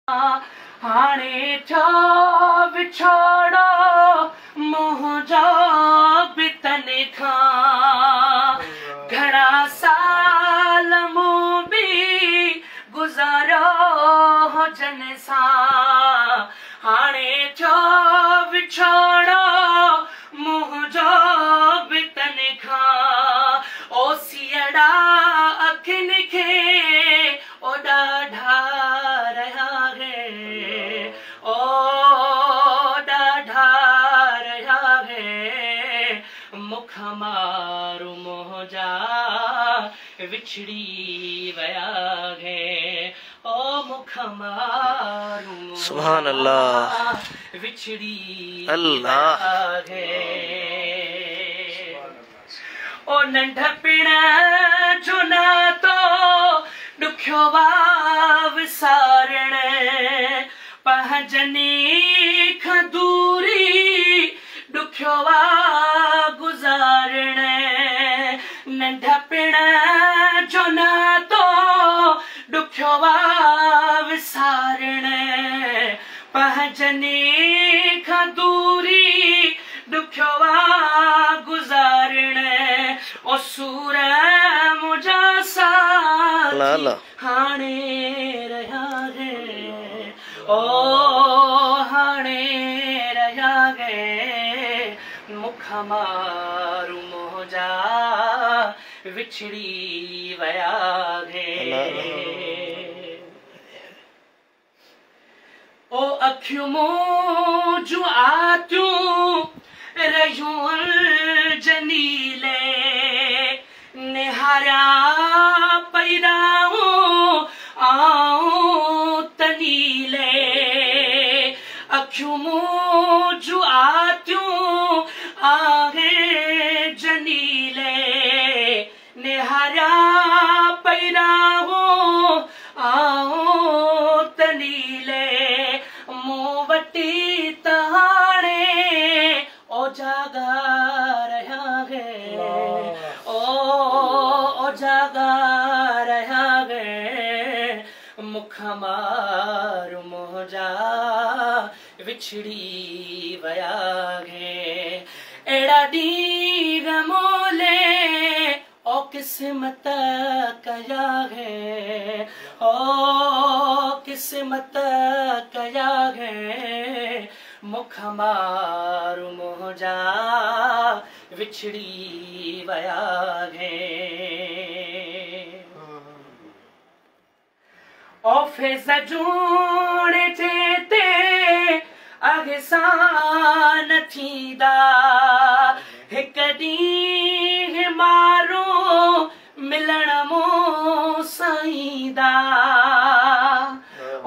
हाणे थियो विछोड़ो मुंहिंजो बितन खां घणा साल मूं बि गुज़ारियो हुजनि सां हाणे थियो विछोड़ो मुंहिंजो बितन खां ओ सियड़ा अखियुनि खे ओ ॾाढा रहिया है ओ ॾाढा रहिया है मुख मारू मोजा विछड़ी वया है ओ मुख मारू सुभान अल्लाह विछड़ी अल्लाह है ओ नंढपिण जो नातो ॾुखियो वा विसारण पंहिंजनी खां दूरी ॾुखियो वा गुज़ारण नंढपिण जो नातो ॾुखियो वा विसारण पंहिंजनी खां दूरी ॾुखियो वा गुज़ारण ओ सूर मुंहिंजा साथी हाणे रहिया है ओ हाणे रहिया है मुख मारू मोजा विछड़ी वया है ओ अखियूं मुंहिंजूं आतियूं रहियूं जनीले निहारिया पैराऊं आऊं तनीले अखियूं मुंहिंजूं आतियूं आहे जनीले निहारिया पैराऊं आऊं तनीले मूं वटी त हाणे ओ जागा रहिया है ओ जागा रहिया है मुख मारू मोजा विछड़ी वया है अहिड़ा ॾींहं मोले ओ किस्मत कया है ओ किस्मत कया है मुख मारू मोजा विछड़ी वया है ऑफिस जूणे जेते अॻिसां थींदा हिक ॾींहुं मारू मिलण मूं साईंदा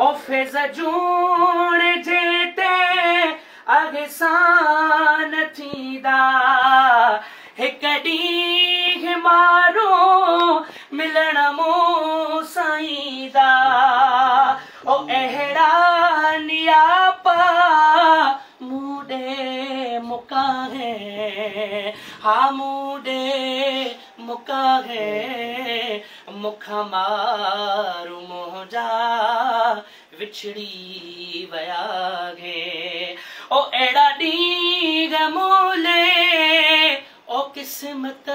ऑफिस जूणे जेते अॻिसां थींदा हिक ॾींहुं मारू मिलण मूं साईंदा ओ अहिड़ा नियापा मूं ॾे मुका है हा मूं ॾे मुका है मुख मारू मोजा विछड़ी वया है ओ अहिड़ा ॾींहं मोले ओ किस्मत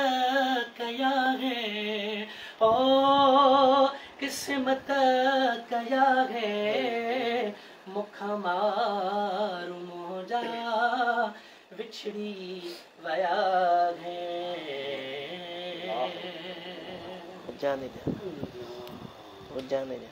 कया है ओ किस्मत कया है मुख मारू मोजा विछड़ी वया है जाने दे वो जाने दे